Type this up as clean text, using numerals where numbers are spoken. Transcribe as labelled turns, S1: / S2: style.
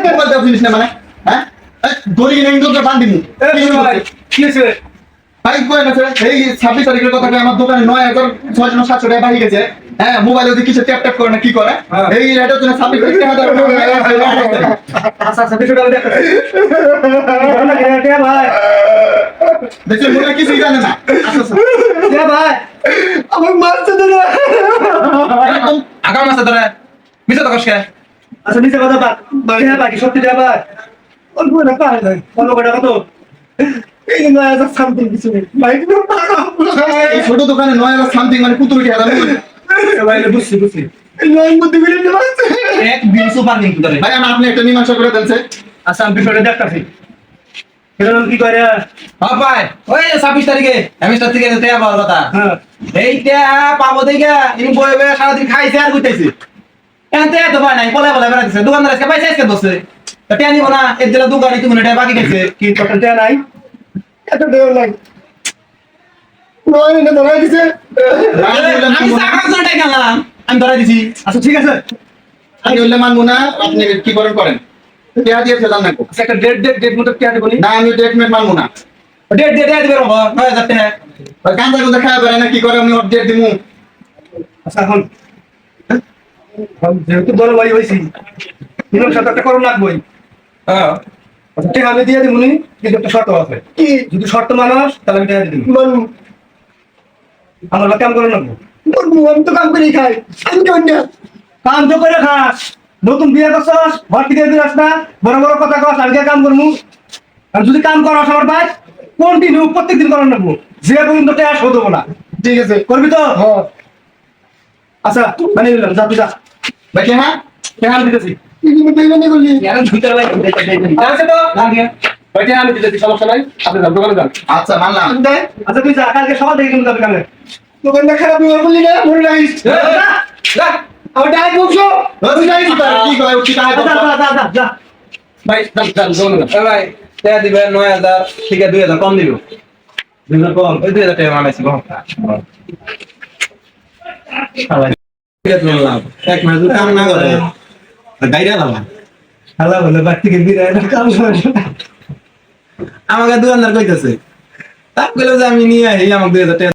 S1: Mobile দাও জিনিস না মানে হ্যাঁ দড়ি কিনে ইন্দুরকে বান্ধি দিমু
S2: কি হয়েছে?
S1: ভাই কই না এই 26 তারিখের কথা কই আমার দোকানে 9600 টাকা বাকি গেছে হ্যাঁ মোবাইলে যদি কিছু ট্যাপ ট্যাপ করে না কি করে এই এটা তো 26 তারিখ টাকা দাও
S2: আচ্ছা বিষয়টা দেখ না কে ভাই
S1: দেখো মোরা কিছু জানে না আচ্ছা
S2: কে ভাই
S1: আমার মারছে ধরে
S3: একদম আগাম আছে ধরে মিছা তো কষ্ট
S2: আচ্ছা নিচে কথা বাদ কে ভাই সত্যি দে ভাই অল্প না পায় ভাই অল্প কটা কত এই 9000 সামথিং কিছু নেই ভাই কিন্তু টাকা
S1: এই ছোট দোকানে 9000 সামথিং মানে পুতুল কি হারানো
S2: ভাই বুঝছি
S1: এই নয় মধ্যে বিলে নিয়ে আসছে
S3: এক দিন সুপার নিং ধরে
S1: ভাই আপনি একটা মীমাংসা করে দেনছে
S2: আচ্ছা আমি বিষয়টা দেখতাছি এটা কি করে
S3: হ্যাঁ ভাই ওই 26 তারিখে আমি সাথে থেকে তেয়া পাওয়ার কথা
S2: হ্যাঁ
S3: এইটা পাবো দেখে ইনি বয়ে বয়ে সারাদিন খাইছে আর গুইতেছে এনতে তো ভাই নাই বলে বলে বেড়াইছে দোকানদার আজকে পয়সা আজকে দছে টা নিব না এর দিলা দোকানে তুমি এটা বাকি গেছে
S2: কি কথা দেয়া নাই
S1: এত দেও লাগে নয় না ধরা দিছে
S3: আমি সাকার জন্য গেলাম আমি ধরে দিছি
S2: আচ্ছা ঠিক আছে
S1: আমি বললে মানবো না আপনি কি করেন টিয়া দিয়ে ফেলাম না
S2: আচ্ছা একটা ডেট মতো কে দেবনি
S1: না আমি ডেটমেন্ট মানবো না
S3: ডেট দিবে রব 9000 টাকা
S1: ওই কান্দা গুন্দা খাওয়া পারে না কি করে আমি আপডেট দিমু
S2: আচ্ছা এখন যেহেতু বড় ভাই হয়েছি নিয়ম সাথে একটা করো লাগবই
S3: হ্যাঁ
S2: আচ্ছা ঠিক আমি দিয়ে দিবনি কিন্তু একটা শর্ত আছে
S1: কি
S2: যদি শর্ত মানস তাহলে আমি টাকা দিয়ে দিব
S1: মানবো
S2: আমার কাম করে লাগবো
S1: আমি তো কাম করেই খাই আমি কেমন না
S2: কাম তো করে খাস নতুন বিয়ে করছস ঘর থেকে দিস না বড় বড় কথা কস আমি কাম করবো আর যদি কাম করস আমার ভাই কন্টিনিউ প্রত্যেকদিন করার লাগবো যে পর্যন্ত টাকা শোধ হবো না
S1: ঠিক আছে
S2: করবি তো
S1: হ্যাঁ
S2: আচ্ছা মানে নিলাম যা তুই যা
S1: ভাই কে হ্যাঁ
S2: টাকা আমি দিতেছি
S1: কি পেমেন্ট করলি
S3: ভিতরে ভাই
S2: আছে তো লাগিয়ে ওই টাকা আমি দিতেছি সমস্যা নাই আপনি যান দোকানে যান
S1: আচ্ছা মানলাম
S2: আচ্ছা তুই যা কালকে সকাল থেকে কিন্তু যাবি কামে
S1: দোকানটা খারাপ ব্যবহার করলি না মনে লাগিস
S2: যা
S1: আমার ডাইরেক্ট বলছো তুই জানিস তো কি করে কি কাজ
S2: যা
S3: ভাই যান ভাই টাকা দিবে 9000 ঠিক আছে 2000 কম দিব 2000 কম ওই 2000 টাকা মানাইছি কম এক মাস কাম না করে গাইরা লাভ
S2: হ্যালো বলে বাড়ি থেকে বিরায় কাম করে
S3: আমাকে দোকানদার কইতেছে তা কইলো যে আমি নিয়ে আই আমাকে 2000 টাকা